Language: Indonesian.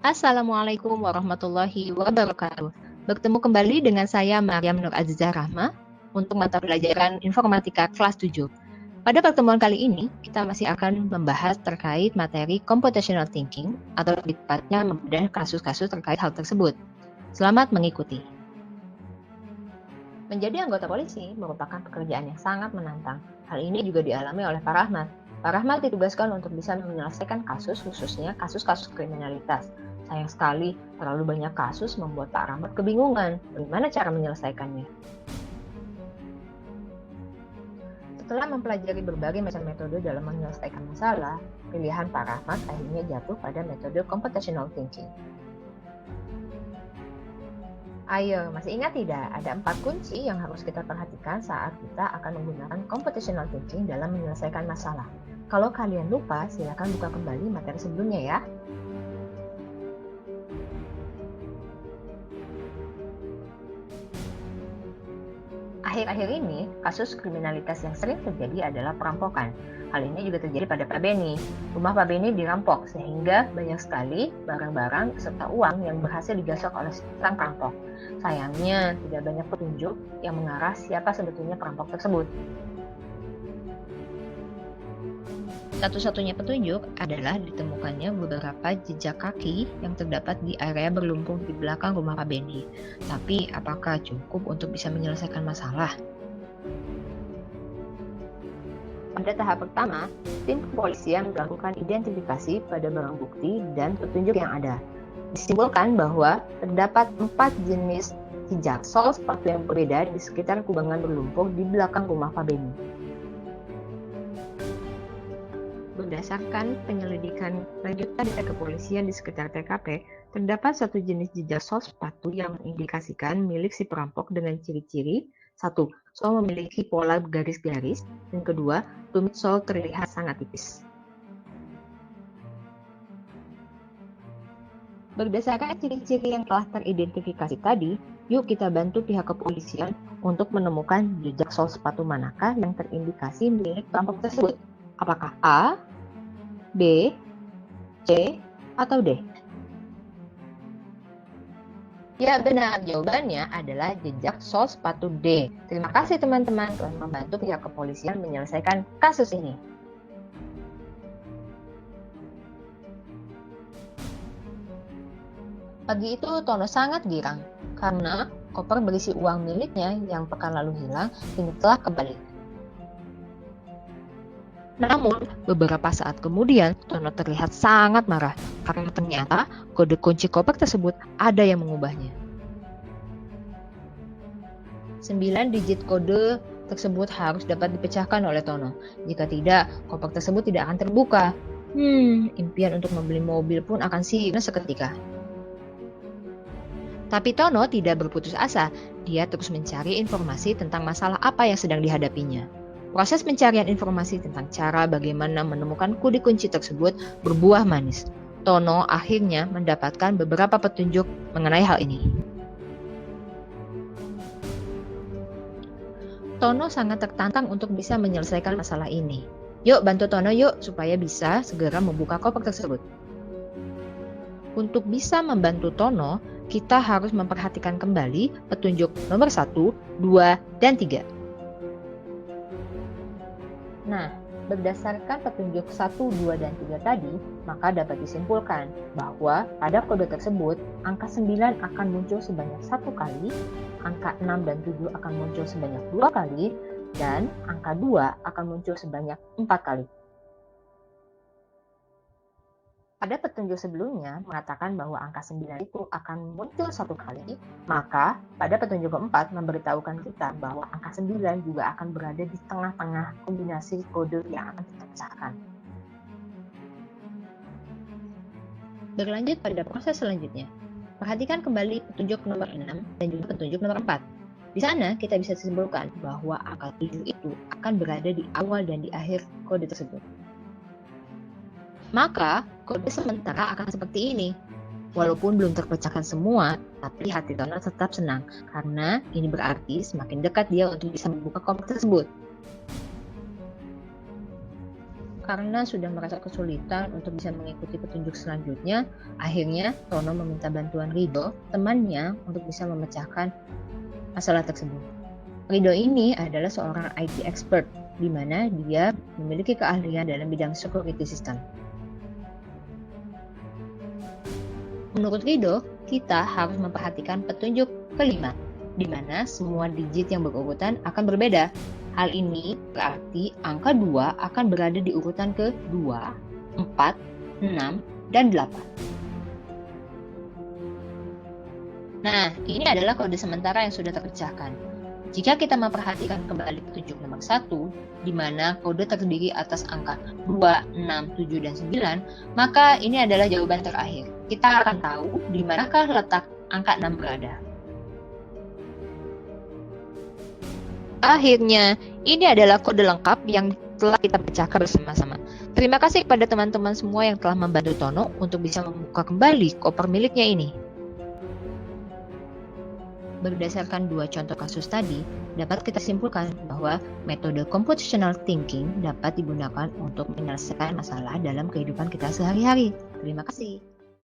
Assalamualaikum warahmatullahi wabarakatuh. Bertemu kembali dengan saya Maryam Nur Azizah Rahma untuk mata pelajaran Informatika kelas 7. Pada pertemuan kali ini, kita masih akan membahas terkait materi Computational Thinking atau lebih tepatnya membedah kasus-kasus terkait hal tersebut. Selamat mengikuti. Menjadi anggota polisi merupakan pekerjaan yang sangat menantang. Hal ini juga dialami oleh Pak Rahmat. Pak Rahmat ditugaskan untuk bisa menyelesaikan kasus, khususnya kasus-kasus kriminalitas. Sayang sekali, terlalu banyak kasus membuat Pak Rahmat kebingungan bagaimana cara menyelesaikannya. Setelah mempelajari berbagai macam metode dalam menyelesaikan masalah, pilihan Pak Rahmat akhirnya jatuh pada metode Computational Thinking. Ayo, masih ingat tidak? Ada 4 kunci yang harus kita perhatikan saat kita akan menggunakan Computational Thinking dalam menyelesaikan masalah. Kalau kalian lupa, silakan buka kembali materi sebelumnya ya. Akhir-akhir ini, kasus kriminalitas yang sering terjadi adalah perampokan. Hal ini juga terjadi pada Pak Beni. Rumah Pak Beni dirampok, sehingga banyak sekali barang-barang serta uang yang berhasil digasok oleh sang perampok. Sayangnya, tidak banyak petunjuk yang mengarah siapa sebetulnya perampok tersebut. Satu-satunya petunjuk adalah ditemukannya beberapa jejak kaki yang terdapat di area berlumpur di belakang rumah Pak Beni. Tapi, apakah cukup untuk bisa menyelesaikan masalah? Pada tahap pertama, tim kepolisian melakukan identifikasi pada barang bukti dan petunjuk yang ada. Disimpulkan bahwa terdapat 4 jenis jejak sol sepatu yang berbeda di sekitar kubangan berlumpur di belakang rumah Pak Beni. Berdasarkan penyelidikan lanjutan dari kepolisian di sekitar TKP, terdapat satu jenis jejak sol sepatu yang mengindikasikan milik si perampok dengan ciri-ciri: 1. Sol memiliki pola garis-garis, dan kedua, tumit sol terlihat sangat tipis. Berdasarkan ciri-ciri yang telah teridentifikasi tadi, yuk kita bantu pihak kepolisian untuk menemukan jejak sol sepatu manakah yang terindikasi milik perampok tersebut. Apakah A, B, C, atau D? Ya benar, jawabannya adalah jejak sol sepatu D. Terima kasih teman-teman telah membantu pihak kepolisian menyelesaikan kasus ini. Pagi itu Tono sangat girang karena koper berisi uang miliknya yang pekan lalu hilang kini telah kembali. Namun, beberapa saat kemudian, Tono terlihat sangat marah karena ternyata kode kunci koper tersebut ada yang mengubahnya. 9 digit kode tersebut harus dapat dipecahkan oleh Tono. Jika tidak, koper tersebut tidak akan terbuka. Impian untuk membeli mobil pun akan sirna seketika. Tapi Tono tidak berputus asa. Dia terus mencari informasi tentang masalah apa yang sedang dihadapinya. Proses pencarian informasi tentang cara bagaimana menemukan kode kunci tersebut berbuah manis. Tono akhirnya mendapatkan beberapa petunjuk mengenai hal ini. Tono sangat tertantang untuk bisa menyelesaikan masalah ini. Yuk bantu Tono yuk supaya bisa segera membuka koper tersebut. Untuk bisa membantu Tono, kita harus memperhatikan kembali petunjuk nomor 1, 2, dan 3. Nah, berdasarkan petunjuk 1, 2, dan 3 tadi, maka dapat disimpulkan bahwa pada kode tersebut, angka 9 akan muncul sebanyak 1 kali, angka 6 dan 7 akan muncul sebanyak 2 kali, dan angka 2 akan muncul sebanyak 4 kali. Pada petunjuk sebelumnya mengatakan bahwa angka 9 itu akan muncul 1 kali, maka pada petunjuk keempat memberitahukan kita bahwa angka 9 juga akan berada di tengah-tengah kombinasi kode yang akan kita pecahkan. Berlanjut pada proses selanjutnya. Perhatikan kembali petunjuk nomor 6 dan juga petunjuk nomor 4. Di sana kita bisa simpulkan bahwa angka 7 itu akan berada di awal dan di akhir kode tersebut. Maka, kode sementara akan seperti ini. Walaupun belum terpecahkan semua, tapi hati Tono tetap senang, karena ini berarti semakin dekat dia untuk bisa membuka koper tersebut. Karena sudah merasa kesulitan untuk bisa mengikuti petunjuk selanjutnya, akhirnya Tono meminta bantuan Rido, temannya, untuk bisa memecahkan masalah tersebut. Rido ini adalah seorang IT expert, di mana dia memiliki keahlian dalam bidang security system. Menurut Rido, kita harus memperhatikan petunjuk kelima, di mana semua digit yang berurutan akan berbeda. Hal ini berarti angka 2 akan berada di urutan ke-2, 4, 6, dan 8. Nah, ini adalah kode sementara yang sudah terpecahkan. Jika kita memperhatikan kembali petunjuk nomor 1, di mana kode terdiri atas angka 2, 6, 7, dan 9, maka ini adalah jawaban terakhir. Kita akan tahu di manakah letak angka 6 berada. Akhirnya, ini adalah kode lengkap yang telah kita pecahkan bersama-sama. Terima kasih kepada teman-teman semua yang telah membantu Tono untuk bisa membuka kembali koper miliknya ini. Berdasarkan dua contoh kasus tadi, dapat kita simpulkan bahwa metode computational thinking dapat digunakan untuk menyelesaikan masalah dalam kehidupan kita sehari-hari. Terima kasih.